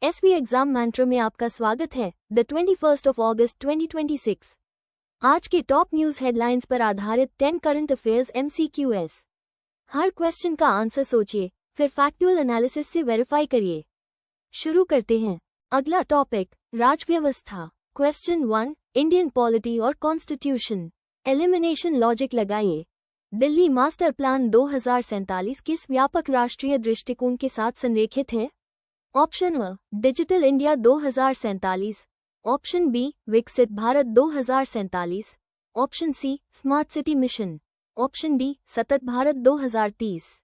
SV exam मैंट्रो में आपका स्वागत है। द 21 अगस्त 2026 आज के टॉप न्यूज हेडलाइंस पर आधारित 10 करंट अफेयर्स MCQs। हर क्वेश्चन का आंसर सोचिए, फिर फैक्चुअल एनालिसिस से वेरीफाई करिए। शुरू करते हैं। अगला टॉपिक, राज्य व्यवस्था। क्वेश्चन 1, इंडियन पॉलिटी और कॉन्स्टिट्यूशन। एलिमिनेशन लॉजिक लगाइए। दिल्ली मास्टर प्लान 2047 किस व्यापक राष्ट्रीय दृष्टिकोण के साथ संरेखित है? Option A, digital India 2047। Option B, Viksit Bharat 2047। Option C, smart city mission. Option D, Satat Bharat 2030।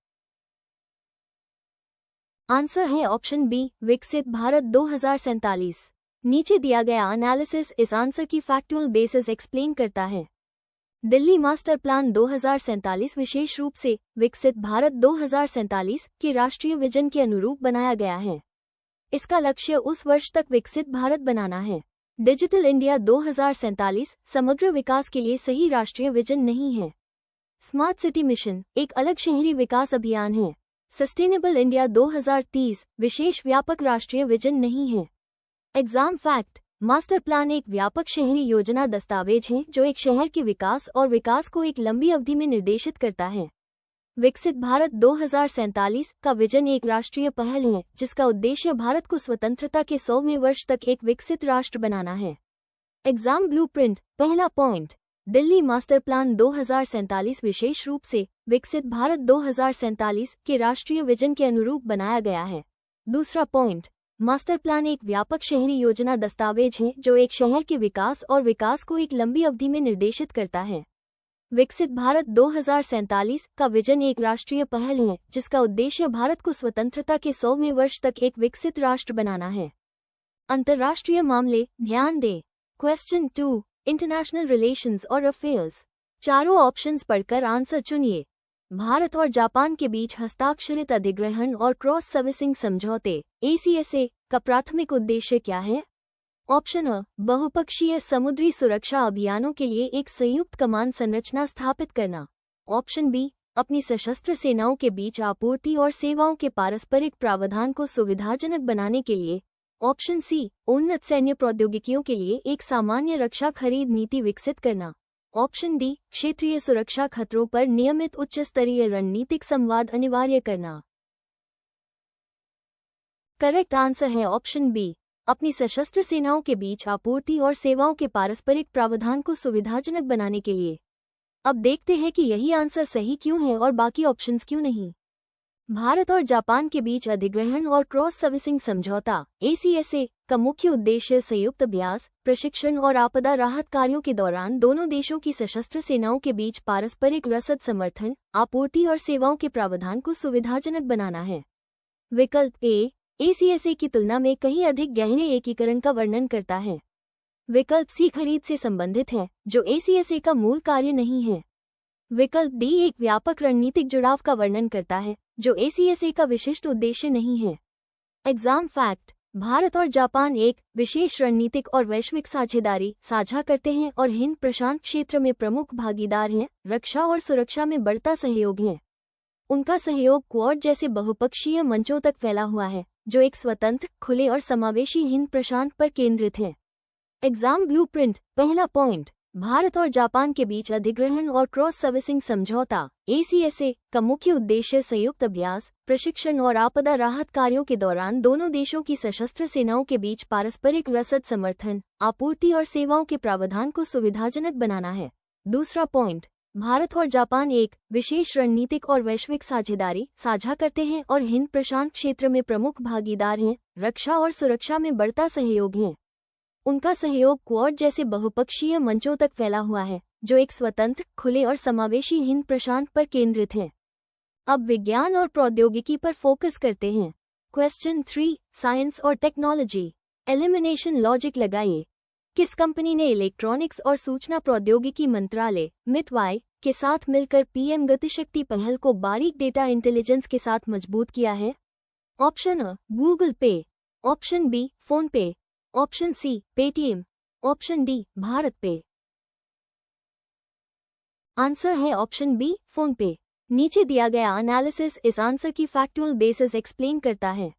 Answer है ऑप्शन बी, विकसित भारत 2047। नीचे दिया गया एनालिसिस इस आंसर की फैक्चुअल बेसिस एक्सप्लेन करता है। दिल्ली मास्टर प्लान 2047 विशेष रूप से विकसित भारत 2047 के राष्ट्रीय विजन के अनुरूप बनाया गया है। इसका लक्ष्य उस वर्ष तक विकसित भारत बनाना है। डिजिटल इंडिया 2047 समग्र विकास के लिए सही राष्ट्रीय विजन नहीं है। स्मार्ट सिटी मिशन एक अलग शहरी विकास अभियान है। सस्टेनेबल इंडिया 2030 विशेष व्यापक राष्ट्रीय विजन नहीं है। एग्जाम फैक्ट, मास्टर प्लान एक व्यापक शहरी योजना दस्तावेज है जो एक शहर के विकास और विकास को एक लंबी अवधि में निर्देशित करता है। विकसित भारत 2047 का विजन एक राष्ट्रीय पहल है जिसका उद्देश्य भारत को स्वतंत्रता के 100वें वर्ष तक एक विकसित राष्ट्र बनाना है। Exam blueprint. पहला पॉइंट, दिल्ली मास्टर प्लान 2047 विशेष रूप से विकसित भारत 2047 के राष्ट्रीय विजन के अनुरूप बनाया गया है। दूसरा पॉइंट, मास्टर प्लान एक व्यापक शहरी योजना दस्तावेज है जो एक शहर के विकास और विकास को एक लंबी अवधि में निर्देशित करता है। विकसित भारत 2047 का विजन एक राष्ट्रीय पहल है जिसका उद्देश्य भारत को स्वतंत्रता के 100वें वर्ष तक एक विकसित राष्ट्र बनाना है। अंतर्राष्ट्रीय मामले, ध्यान दें। क्वेश्चन 2, इंटरनेशनल रिलेशंस और अफेयर्स। चारों ऑप्शंस पढ़कर आंसर चुनिए। भारत और जापान के बीच हस्ताक्षरित अधिग्रहण और क्रॉस सर्विसिंग समझौते ACSA का प्राथमिक उद्देश्य क्या है? ऑप्शन अ, बहुपक्षीय समुद्री सुरक्षा अभियानों के लिए एक संयुक्त कमान संरचना स्थापित करना। ऑप्शन बी, अपनी सशस्त्र सेनाओं के बीच आपूर्ति और सेवाओं के पारस्परिक प्रावधान को सुविधाजनक बनाने के लिए। ऑप्शन सी, उन्नत सैन्य प्रौद्योगिकियों के लिए एक सामान्य रक्षा खरीद नीति विकसित करना। ऑप्शन डी, क्षेत्रीय सुरक्षा खतरों पर नियमित उच्च स्तरीय रणनीतिक संवाद अनिवार्य करना। करेक्ट आंसर है ऑप्शन बी, अपनी सशस्त्र सेनाओं के बीच आपूर्ति और सेवाओं के पारस्परिक प्रावधान को सुविधाजनक बनाने के लिए। अब देखते हैं कि यही आंसर सही क्यों है और बाकी ऑप्शंस क्यों नहीं। भारत और जापान के बीच अधिग्रहण और क्रॉस सर्विसिंग समझौता ACSA का मुख्य उद्देश्य संयुक्त अभ्यास, प्रशिक्षण और आपदा राहत कार्यों के दौरान दोनों देशों की सशस्त्र सेनाओं के बीच पारस्परिक रसद समर्थन, आपूर्ति और सेवाओं के प्रावधान को सुविधाजनक बनाना है। विकल्प ए ACSA की तुलना में कहीं अधिक गहरे एकीकरण का वर्णन करता है। विकल्प सी खरीद से संबंधित है जो ACSA का मूल कार्य नहीं है। विकल्प डी एक व्यापक रणनीतिक जुड़ाव का वर्णन करता है जो ACSA का विशिष्ट उद्देश्य नहीं है। एग्जाम फैक्ट, भारत और जापान एक विशेष रणनीतिक और वैश्विक साझेदारी साझा करते हैं और हिंद प्रशांत क्षेत्र में प्रमुख भागीदार हैं। रक्षा और सुरक्षा में बढ़ता सहयोग है। उनका सहयोग क्वाड जैसे बहुपक्षीय मंचों तक फैला हुआ है जो एक स्वतंत्र, खुले और समावेशी हिंद प्रशांत पर केंद्रित है। Exam blueprint. पहला पॉइंट, भारत और जापान के बीच अधिग्रहण और क्रॉस सर्विसिंग समझौता ACSA का मुख्य उद्देश्य संयुक्त अभ्यास, प्रशिक्षण और आपदा राहत कार्यों के दौरान दोनों देशों की सशस्त्र सेनाओं के बीच पारस्परिक रसद समर्थन, आपूर्ति और सेवाओं के प्रावधान को सुविधाजनक बनाना है। दूसरा पॉइंट, भारत और जापान एक विशेष रणनीतिक और वैश्विक साझेदारी साझा करते हैं और हिंद प्रशांत क्षेत्र में प्रमुख भागीदार हैं। रक्षा और सुरक्षा में बढ़ता सहयोग है। उनका सहयोग क्वाड जैसे बहुपक्षीय मंचों तक फैला हुआ है जो एक स्वतंत्र, खुले और समावेशी हिंद प्रशांत पर केंद्रित है। अब विज्ञान और प्रौद्योगिकी पर फोकस करते हैं। क्वेश्चन 3, साइंस और टेक्नोलॉजी। एलिमिनेशन लॉजिक लगाइए। किस कंपनी ने इलेक्ट्रॉनिक्स और सूचना प्रौद्योगिकी मंत्रालय MITY के साथ मिलकर PM गतिशक्ति पहल को बारीक डेटा इंटेलिजेंस के साथ मजबूत किया है? Option A, Google Pay. Option B, PhonePe. Option C, Paytm. Option D, BharatPe. Answer है ऑप्शन बी, फोन पे। नीचे दिया गया एनालिसिस इस आंसर की फैक्चुअल बेसिस एक्सप्लेन करता है।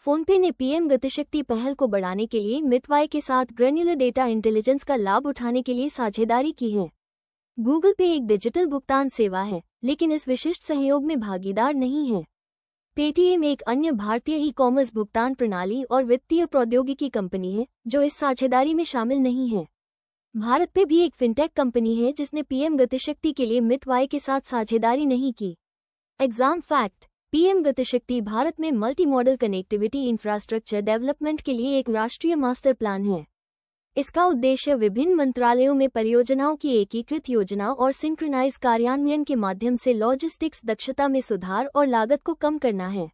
फोनपे ने पीएम गतिशक्ति पहल को बढ़ाने के लिए मितवाई के साथ ग्रेन्युलर डेटा इंटेलिजेंस का लाभ उठाने के लिए साझेदारी की है। गूगल पे एक डिजिटल भुगतान सेवा है, लेकिन इस विशिष्ट सहयोग में भागीदार नहीं है। पेटीएम एक अन्य भारतीय ई-कॉमर्स भुगतान प्रणाली और वित्तीय प्रौद्योगिकी कंपनी है जो इस साझेदारी में शामिल नहीं है। भारत पे भी एक फिनटेक कंपनी है जिसने पीएम गतिशक्ति के लिए मितवाई के साथ साझेदारी नहीं की। Exam fact: PM GatiShakti Bharat में multi modal connectivity infrastructure development के लिए एक राष्ट्रीय मास्टर प्लान है। इसका उद्देश्य विभिन्न मंत्रालयों में परियोजनाओं की एकीकृत योजना और सिंक्रोनाइज कार्यान्वयन के माध्यम से लॉजिस्टिक्स दक्षता में सुधार और लागत को कम करना है।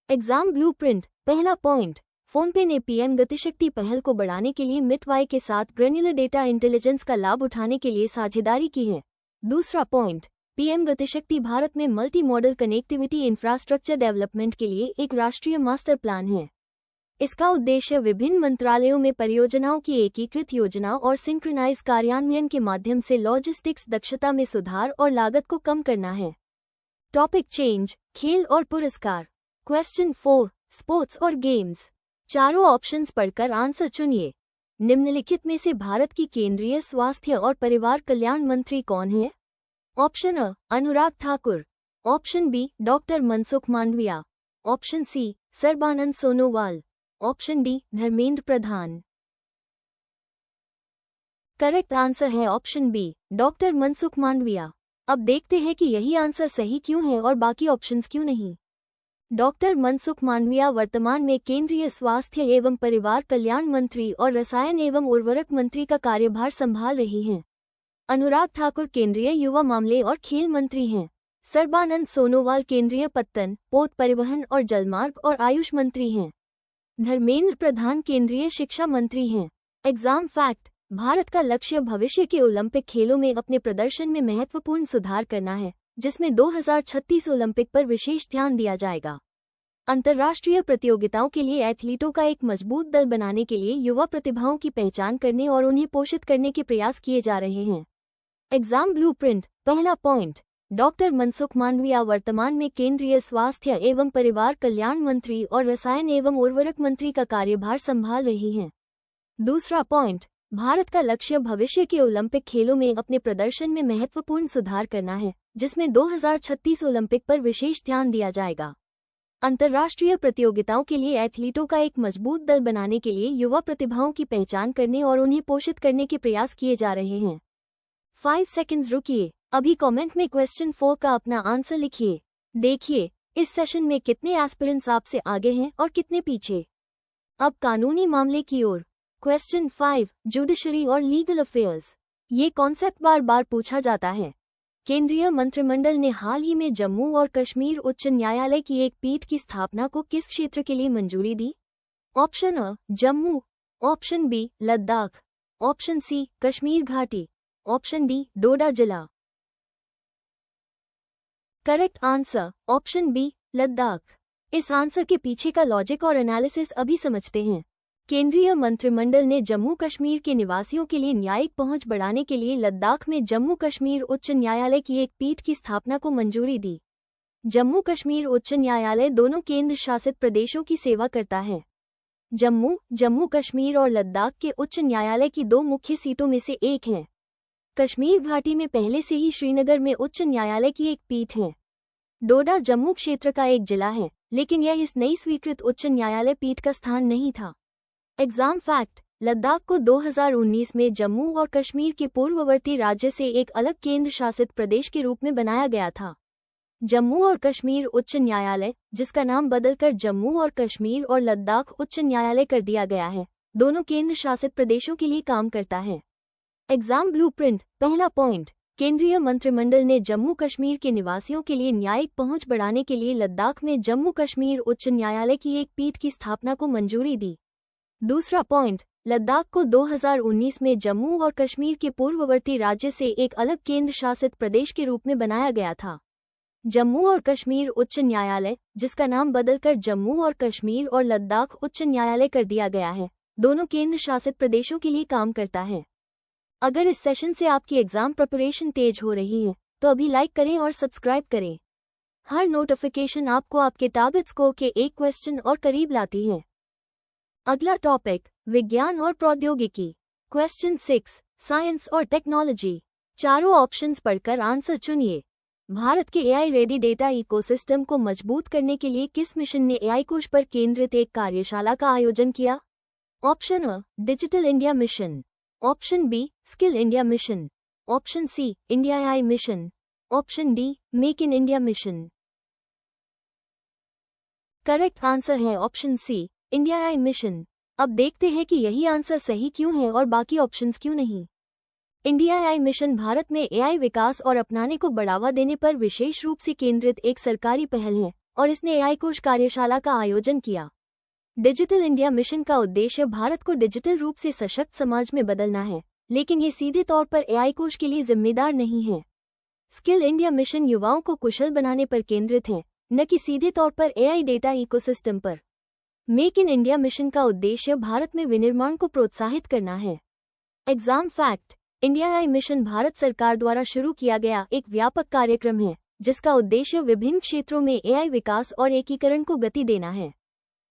एग्जाम ब्लूप्रिंट: पहला पॉइंट, फोनपे ने पीएम गतिशक्ति पहल को बढ़ाने के लिए मितवाई के साथ ग्रेन्युलर डेटा इंटेलिजेंस का लाभ उठाने के लिए साझेदारी की है। दूसरा पॉइंट, पीएम गतिशक्ति भारत में multi modal connectivity infrastructure development के लिए एक राष्ट्रीय मास्टर प्लान है। इसका उद्देश्य विभिन्न मंत्रालयों में परियोजनाओं की एकीकृत योजना और सिंक्रोनाइज कार्यान्वयन के माध्यम से लॉजिस्टिक्स दक्षता में सुधार और लागत को कम करना है। टॉपिक चेंज: खेल और पुरस्कार। क्वेश्चन 4, स्पोर्ट्स और गेम्स। चारों ऑप्शंस पढ़कर आंसर चुनिए। निम्नलिखित में से भारत की केंद्रीय स्वास्थ्य और परिवार कल्याण मंत्री कौन है? Option A, Anurag Thakur. Option B, doctor Mansukh Mandaviya. Option C, Sarbananda Sonowal. Option D, Dharmendra Pradhan. Correct answer है option B, doctor Mansukh Mandaviya. अब देखते हैं कि यही आंसर सही क्यों है और बाकी ऑप्शंस क्यों नहीं। डॉक्टर मनसुख मांडविया वर्तमान में केंद्रीय स्वास्थ्य एवं परिवार कल्याण मंत्री और रसायन एवं उर्वरक मंत्री का कार्यभार संभाल रही हैं। अनुराग ठाकुर केंद्रीय युवा मामले और खेल मंत्री हैं। सर्बानंद सोनोवाल केंद्रीय पत्तन, पोत परिवहन और जलमार्ग और आयुष मंत्री हैं। धर्मेंद्र प्रधान केंद्रीय शिक्षा मंत्री हैं। एग्जाम फैक्ट: भारत का लक्ष्य भविष्य के ओलंपिक खेलों में अपने प्रदर्शन में महत्वपूर्ण सुधार करना है, जिसमें 2036 ओलंपिक पर विशेष ध्यान दिया जाएगा। अंतर्राष्ट्रीय प्रतियोगिताओं के लिए एथलीटों का एक मजबूत दल बनाने के लिए युवा प्रतिभाओं की पहचान करने और उन्हें पोषित करने के प्रयास किए जा रहे हैं। एग्जाम ब्लूप्रिंट: पहला पॉइंट, डॉक्टर मनसुख मांडविया वर्तमान में केंद्रीय स्वास्थ्य एवं परिवार कल्याण मंत्री और रसायन एवं उर्वरक मंत्री का कार्यभार संभाल रही हैं। दूसरा पॉइंट, भारत का लक्ष्य भविष्य के ओलंपिक खेलों में अपने प्रदर्शन में महत्वपूर्ण सुधार करना है, जिसमें 2036 ओलंपिक पर विशेष ध्यान दिया जाएगा। अंतर्राष्ट्रीय प्रतियोगिताओं के लिए एथलीटों का एक मजबूत दल बनाने के लिए युवा प्रतिभाओं की पहचान करने और उन्हें पोषित करने के प्रयास किए जा रहे हैं। 5 सेकंड्स रुकिए, अभी कमेंट में क्वेश्चन 4 का अपना आंसर लिखिए। देखिए इस सेशन में कितने एस्पिरेंट्स आपसे आगे हैं और कितने पीछे। अब कानूनी मामले की ओर। क्वेश्चन 5, जुडिशरी और लीगल अफेयर्स। ये कॉन्सेप्ट बार बार पूछा जाता है। केंद्रीय मंत्रिमंडल ने हाल ही में जम्मू और कश्मीर उच्च न्यायालय की एक पीठ की स्थापना को किस क्षेत्र के लिए मंजूरी दी? Option A, Jammu. Option B, Ladakh. Option C, Kashmir घाटी। ऑप्शन डी, डोडा जिला। Correct answer option B, Ladakh. इस आंसर के पीछे का लॉजिक और एनालिसिस अभी समझते हैं। केंद्रीय मंत्रिमंडल ने जम्मू कश्मीर के निवासियों के लिए न्यायिक पहुंच बढ़ाने के लिए लद्दाख में जम्मू कश्मीर उच्च न्यायालय की एक पीठ की स्थापना को मंजूरी दी। जम्मू कश्मीर उच्च न्यायालय दोनों केंद्र शासित प्रदेशों की सेवा करता है। जम्मू कश्मीर और लद्दाख के उच्च न्यायालय की 2 मुख्य सीटों में से एक है। कश्मीर घाटी में पहले से ही श्रीनगर में उच्च न्यायालय की एक पीठ है। डोडा जम्मू क्षेत्र का एक जिला है, लेकिन यह इस नई स्वीकृत उच्च न्यायालय पीठ का स्थान नहीं था। एग्जाम फैक्ट: लद्दाख को 2019 में जम्मू और कश्मीर के पूर्ववर्ती राज्य से एक अलग केंद्र शासित प्रदेश के रूप में बनाया गया था। जम्मू और कश्मीर उच्च न्यायालय, जिसका नाम बदलकर जम्मू और कश्मीर और लद्दाख उच्च न्यायालय कर दिया गया है, दोनों केंद्र शासित प्रदेशों के लिए काम करता है। एग्जाम ब्लूप्रिंट: पहला पॉइंट, केंद्रीय मंत्रिमंडल ने जम्मू कश्मीर के निवासियों के लिए न्यायिक पहुंच बढ़ाने के लिए लद्दाख में जम्मू कश्मीर उच्च न्यायालय की एक पीठ की स्थापना को मंजूरी दी। दूसरा पॉइंट, लद्दाख को 2019 में जम्मू और कश्मीर के पूर्ववर्ती राज्य से एक अलग केंद्र शासित प्रदेश के रूप में बनाया गया था। जम्मू और कश्मीर उच्च न्यायालय, जिसका नाम बदलकर जम्मू और कश्मीर और लद्दाख उच्च न्यायालय कर दिया गया है, दोनों केंद्र शासित प्रदेशों के लिए काम करता है। अगर इस सेशन से आपकी एग्जाम प्रिपरेशन तेज हो रही है, तो अभी लाइक करें और सब्सक्राइब करें। हर नोटिफिकेशन आपको आपके टारगेट स्कोर के एक क्वेश्चन और करीब लाती है। अगला टॉपिक विज्ञान और प्रौद्योगिकी। क्वेश्चन 6 साइंस और टेक्नोलॉजी। चारों ऑप्शंस पढ़कर आंसर चुनिए। भारत के एआई रेडी डेटा इकोसिस्टम को मजबूत करने के लिए किस मिशन ने एआई कोश पर केंद्रित एक कार्यशाला का आयोजन किया? Option A digital India mission, option B skill India mission, option C India AI mission, option D make in India mission. Correct answer है option C India AI mission. अब देखते हैं कि यही आंसर सही क्यों है और बाकी ऑप्शंस क्यों नहीं। इंडिया एआई मिशन भारत में एआई विकास और अपनाने को बढ़ावा देने पर विशेष रूप से केंद्रित एक सरकारी पहल है और इसने एआई कोश कार्यशाला का आयोजन किया। डिजिटल इंडिया मिशन का उद्देश्य भारत को डिजिटल रूप से सशक्त समाज में बदलना है, लेकिन ये सीधे तौर पर एआई कोश के लिए जिम्मेदार नहीं है। स्किल इंडिया मिशन युवाओं को कुशल बनाने पर केंद्रित है, न कि सीधे तौर पर एआई डेटा इकोसिस्टम पर। मेक इन इंडिया मिशन का उद्देश्य भारत में विनिर्माण को प्रोत्साहित करना है। Exam fact: India AI mission Bharat सरकार द्वारा शुरू किया गया एक व्यापक कार्यक्रम है जिसका उद्देश्य विभिन्न क्षेत्रों में एआई विकास और एकीकरण को गति देना है।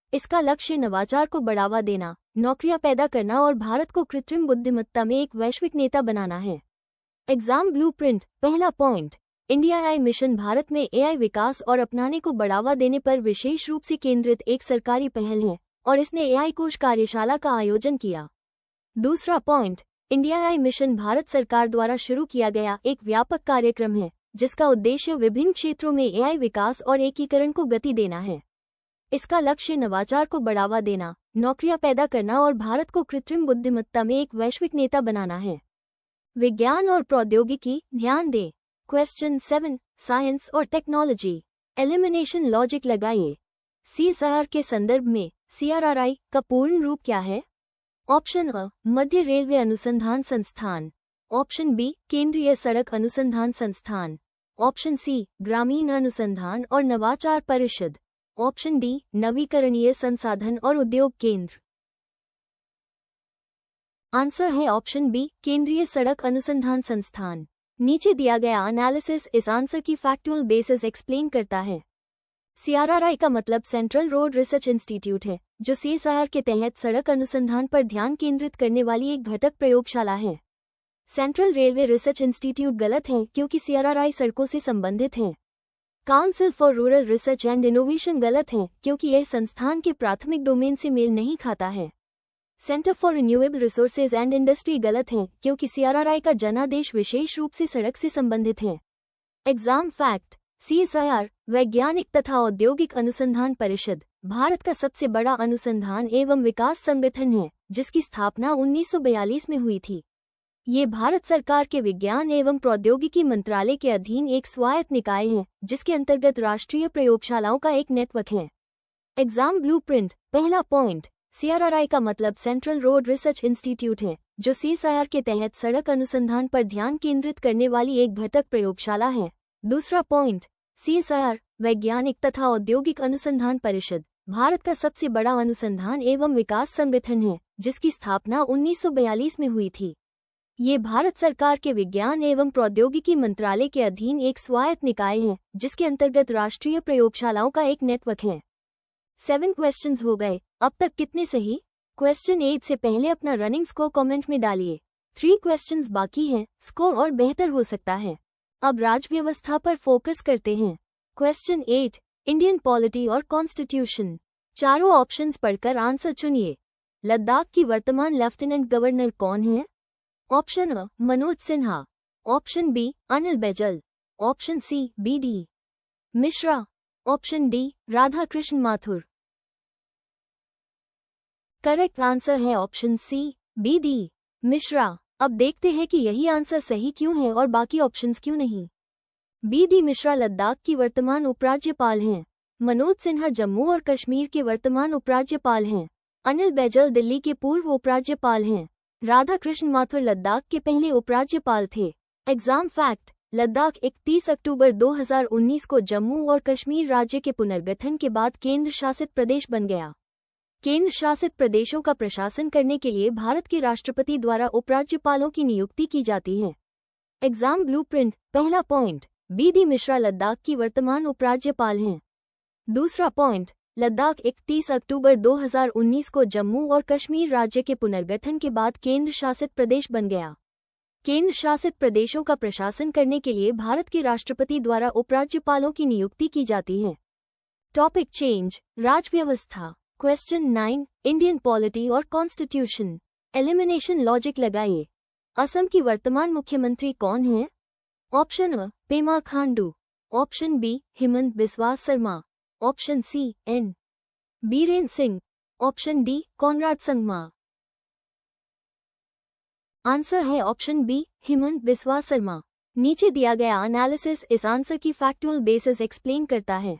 इसका लक्ष्य नवाचार को बढ़ावा देना, नौकरियां पैदा करना और भारत को कृत्रिम बुद्धिमत्ता में एक वैश्विक नेता बनाना है। Exam blueprint. पहला point, India AI mission Bharat में एआई विकास और अपनाने को बढ़ावा देने पर विशेष रूप से केंद्रित एक सरकारी पहल है और इसने एआई कोश कार्यशाला का आयोजन किया। दूसरा point, India AI mission Bharat सरकार द्वारा शुरू किया गया एक व्यापक कार्यक्रम है जिसका उद्देश्य विभिन्न क्षेत्रों में एआई विकास और एकीकरण को गति देना है। इसका लक्ष्य नवाचार को बढ़ावा देना, नौकरियां पैदा करना और भारत को कृत्रिम बुद्धिमत्ता में एक वैश्विक नेता बनाना है। विज्ञान और प्रौद्योगिकी। ध्यान दें। क्वेश्चन 7 साइंस और टेक्नोलॉजी। एलिमिनेशन लॉजिक लगाइए। सीएसआईआर के संदर्भ में सीआरआरआई का पूर्ण रूप क्या है? ऑप्शन अ मध्य रेलवे अनुसंधान संस्थान, ऑप्शन बी केंद्रीय सड़क अनुसंधान संस्थान, ऑप्शन सी ग्रामीण अनुसंधान और नवाचार परिषद, ऑप्शन डी नवीकरणीय संसाधन और उद्योग केंद्र। आंसर है ऑप्शन बी केंद्रीय सड़क अनुसंधान संस्थान। नीचे दिया गया एनालिसिस इस आंसर की फैक्चुअल बेसिस एक्सप्लेन करता है। सीआरआरआई का मतलब सेंट्रल रोड रिसर्च इंस्टीट्यूट है, जो सीएसआईआर के तहत सड़क अनुसंधान पर ध्यान केंद्रित करने वाली एक घटक प्रयोगशाला है। सेंट्रल रेलवे रिसर्च इंस्टीट्यूट गलत है क्योंकि सीआरआरआई सड़कों से संबंधित है। Council for rural research and innovation गलत है क्योंकि यह संस्थान के प्राथमिक डोमेन से मेल नहीं खाता है। Centre for renewable resources and industry गलत है क्योंकि सीआरआरआई का जनादेश विशेष रूप से सड़क से संबंधित है। एग्जाम फैक्ट: सीएसआईआर वैज्ञानिक तथा औद्योगिक अनुसंधान परिषद भारत का सबसे बड़ा अनुसंधान एवं विकास संगठन है, जिसकी स्थापना 1942 में हुई थी। ये भारत सरकार के विज्ञान एवं प्रौद्योगिकी मंत्रालय के अधीन एक स्वायत्त निकाय है, जिसके अंतर्गत राष्ट्रीय प्रयोगशालाओं का एक नेटवर्क है। Exam blueprint. पहला पॉइंट, सीआरआरआई का मतलब सेंट्रल रोड रिसर्च इंस्टीट्यूट है, जो सीएसआईआर के तहत सड़क अनुसंधान पर ध्यान केंद्रित करने वाली एक घटक प्रयोगशाला है। दूसरा पॉइंट, सीएसआईआर वैज्ञानिक तथा औद्योगिक अनुसंधान परिषद भारत का सबसे बड़ा अनुसंधान एवं विकास संगठन है, जिसकी स्थापना 1942 में हुई थी। ये भारत सरकार के विज्ञान एवं प्रौद्योगिकी मंत्रालय के अधीन एक स्वायत्त निकाय है, जिसके अंतर्गत राष्ट्रीय प्रयोगशालाओं का एक नेटवर्क है। 7 क्वेश्चंस हो गए। अब तक कितने सही? क्वेश्चन 8 से पहले अपना रनिंग स्कोर कमेंट में डालिए। 3 क्वेश्चंस बाकी हैं, स्कोर और बेहतर हो सकता है। अब राज्य व्यवस्था पर फोकस करते हैं। क्वेश्चन 8 इंडियन पॉलिटी और कॉन्स्टिट्यूशन। चारों ऑप्शंस पढ़कर आंसर चुनिए। लद्दाख की वर्तमान लेफ्टिनेंट गवर्नर कौन है? Option A Manoj Sinha, option B Anil Baijal, option C BD. Mishra, option D Radha Krishna Mathur. Correct answer है ऑप्शन सी बी.डी. मिश्रा। अब देखते हैं कि यही आंसर सही क्यों है और बाकी ऑप्शंस क्यों नहीं। बी.डी. मिश्रा लद्दाख की वर्तमान उपराज्यपाल हैं। मनोज सिन्हा जम्मू और कश्मीर के वर्तमान उपराज्यपाल हैं। अनिल बैजल दिल्ली के पूर्व उपराज्यपाल हैं। राधा कृष्ण माथुर लद्दाख के पहले उपराज्यपाल थे। एग्जाम फैक्ट: लद्दाख 31 अक्टूबर 2019 को जम्मू और कश्मीर राज्य के पुनर्गठन के बाद केंद्र शासित प्रदेश बन गया। केंद्र शासित प्रदेशों का प्रशासन करने के लिए भारत के राष्ट्रपति द्वारा उपराज्यपालों की नियुक्ति की जाती है। Exam blueprint. पहला पॉइंट, बी.डी. मिश्रा लद्दाख की वर्तमान उपराज्यपाल हैं। दूसरा पॉइंट, लद्दाख 31 अक्टूबर 2019 को जम्मू और कश्मीर राज्य के पुनर्गठन के बाद केंद्र शासित प्रदेश बन गया। केंद्र शासित प्रदेशों का प्रशासन करने के लिए भारत के राष्ट्रपति द्वारा उपराज्यपालों की नियुक्ति की जाती है। टॉपिक चेंज, राजव्यवस्था। क्वेश्चन 9, इंडियन पॉलिटी और कॉन्स्टिट्यूशन। एलिमिनेशन लॉजिक लगाइए। असम की वर्तमान मुख्यमंत्री कौन है? Option A, Pema Khandu. Option B, Himanta Biswa Sarma. Option C, N Biren Singh. Option D, Conrad Sangma. Answer है ऑप्शन बी, हिमंत बिस्वा शर्मा। नीचे दिया गया एनालिसिस इस आंसर की फैक्चुअल बेसिस एक्सप्लेन करता है।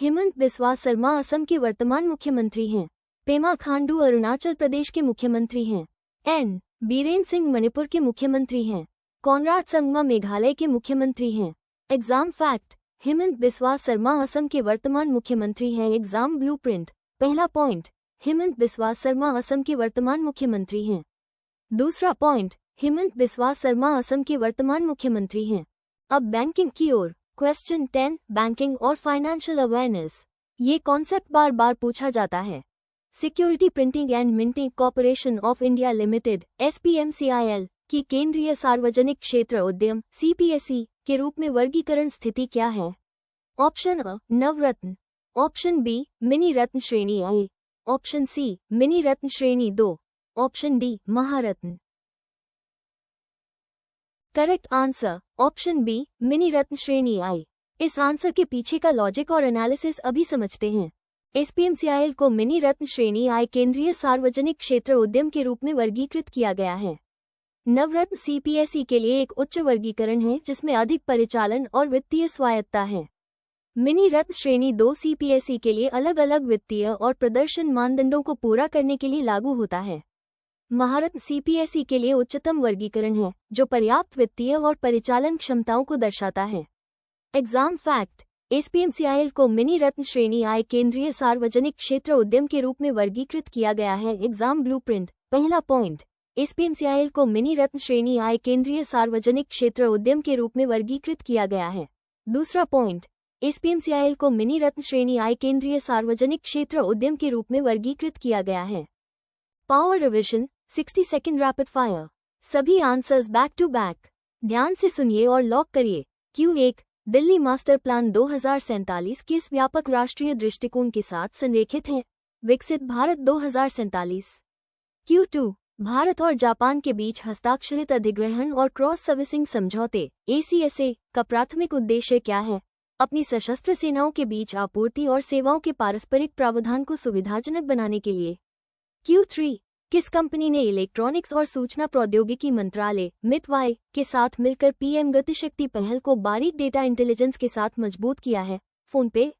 हिमंत बिस्वा शर्मा असम के वर्तमान मुख्यमंत्री हैं। पेमा खांडू अरुणाचल प्रदेश के मुख्यमंत्री हैं। एन बीरेन सिंह मणिपुर के मुख्यमंत्री हैं। कॉनराड संगमा मेघालय के मुख्यमंत्री हैं। एग्जाम फैक्ट, हिमंत बिस्वा शर्मा असम के वर्तमान मुख्यमंत्री हैं। Exam blueprint. पहला पॉइंट, हिमंत बिस्वा शर्मा असम के वर्तमान मुख्यमंत्री हैं। दूसरा पॉइंट, हिमंत बिस्वा शर्मा असम के वर्तमान मुख्यमंत्री हैं। अब बैंकिंग की ओर। क्वेश्चन 10, बैंकिंग और फाइनेंशियल अवेयरनेस। ये कॉन्सेप्ट बार बार पूछा जाता है। Security printing and minting corporation of India limited (SPMCIL) की केंद्रीय सार्वजनिक क्षेत्र उद्यम (CPSE) के रूप में वर्गीकरण स्थिति क्या है? Option A, Navratna. Option B, Miniratna श्रेणी A. Option C, Miniratna श्रेणी 2। Option D, Maharatna. Correct answer option B, Miniratna श्रेणी आई। इस आंसर के पीछे का लॉजिक और एनालिसिस अभी समझते हैं। SPMCIL को मिनी रत्न श्रेणी आई केंद्रीय सार्वजनिक क्षेत्र उद्यम के रूप में वर्गीकृत किया गया है। नवरत्न CPSE के लिए एक उच्च वर्गीकरण है जिसमें अधिक परिचालन और वित्तीय स्वायत्ता है। मिनी रत्न श्रेणी 2 CPSE के लिए अलग अलग वित्तीय और प्रदर्शन मानदंडों को पूरा करने के लिए लागू होता है। महारत्न CPSE के लिए उच्चतम वर्गीकरण है जो पर्याप्त वित्तीय और परिचालन क्षमताओं को दर्शाता है। एग्जाम फैक्ट, SPMCIL को मिनी रत्न श्रेणी आई केंद्रीय सार्वजनिक क्षेत्र उद्यम के रूप में वर्गीकृत किया गया है। Exam blueprint. पहला पॉइंट, SPMCIL को मिनी रत्न श्रेणी आई केंद्रीय सार्वजनिक क्षेत्र उद्यम के रूप में वर्गीकृत किया गया है। दूसरा पॉइंट, SPMCIL को मिनी रत्न श्रेणी आई केंद्रीय सार्वजनिक क्षेत्र उद्यम के रूप में वर्गीकृत किया गया है। Power revision, 60 second rapid fire. सभी आंसर्स बैक टू बैक। ध्यान से सुनिए और लॉक करिए। Q1, दिल्ली मास्टर प्लान 2047 किस व्यापक राष्ट्रीय दृष्टिकोण के साथ संरेखित है? विकसित भारत 2047। Q2, भारत और जापान के बीच हस्ताक्षरित अधिग्रहण और क्रॉस सर्विसिंग समझौते ACSA का प्राथमिक उद्देश्य क्या है? अपनी सशस्त्र सेनाओं के बीच आपूर्ति और सेवाओं के पारस्परिक प्रावधान को सुविधाजनक बनाने के लिए। Q3, किस कंपनी ने इलेक्ट्रॉनिक्स और सूचना प्रौद्योगिकी मंत्रालय (MITY) के साथ मिलकर PM गतिशक्ति पहल को बारीक डेटा इंटेलिजेंस के साथ मजबूत किया है? फोनपे।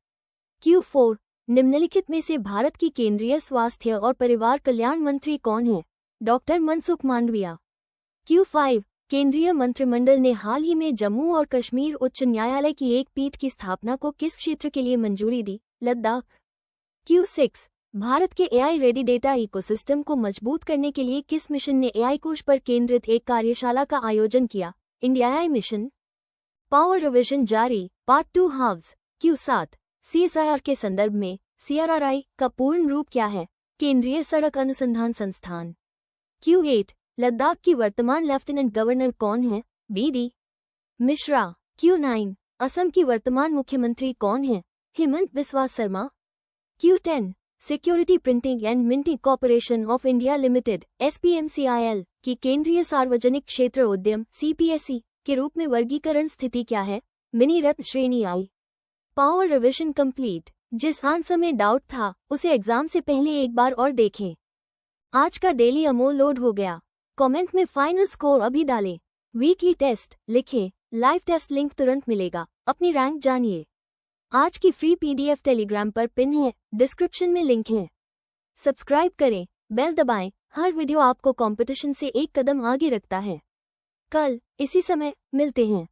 Q4, निम्नलिखित में से भारत की केंद्रीय स्वास्थ्य और परिवार कल्याण मंत्री कौन है? डॉक्टर मनसुख मांडविया। Q5, केंद्रीय मंत्रिमंडल ने हाल ही में जम्मू और कश्मीर उच्च न्यायालय की एक पीठ की स्थापना को किस क्षेत्र के लिए मंजूरी दी? लद्दाख। Q6, भारत के AI रेडी डेटा इकोसिस्टम को मजबूत करने के लिए किस मिशन ने AI कोष पर केंद्रित एक कार्यशाला का आयोजन किया? India AI mission. Power revision जारी, पार्ट 2 हाव्स। Q7, CSIR के संदर्भ में CRRI का पूर्ण रूप क्या है? केंद्रीय सड़क अनुसंधान संस्थान। Q8, लद्दाख की वर्तमान लेफ्टिनेंट गवर्नर कौन है? BD मिश्रा। Q9, असम की वर्तमान मुख्यमंत्री कौन है? Himanta Biswa Sharma. Q10, security printing and minting corporation of India limited (SPMCIL) की केंद्रीय सार्वजनिक क्षेत्र उद्यम CPSE के रूप में वर्गीकरण स्थिति क्या है? मिनी रत्न श्रेणी आई। Power revision complete. जिस आंसर में डाउट था उसे एग्जाम से पहले एक बार और देखें। आज का डेली अमोल लोड हो गया। कमेंट में फाइनल स्कोर अभी डालें। वीकली टेस्ट लिखें। लाइव टेस्ट लिंक तुरंत मिलेगा। अपनी रैंक जानिए। आज की फ्री PDF टेलीग्राम पर पिन है, डिस्क्रिप्शन में लिंक है। सब्सक्राइब करें, बेल दबाएं। हर वीडियो आपको कंपटीशन से एक कदम आगे रखता है। कल इसी समय मिलते हैं।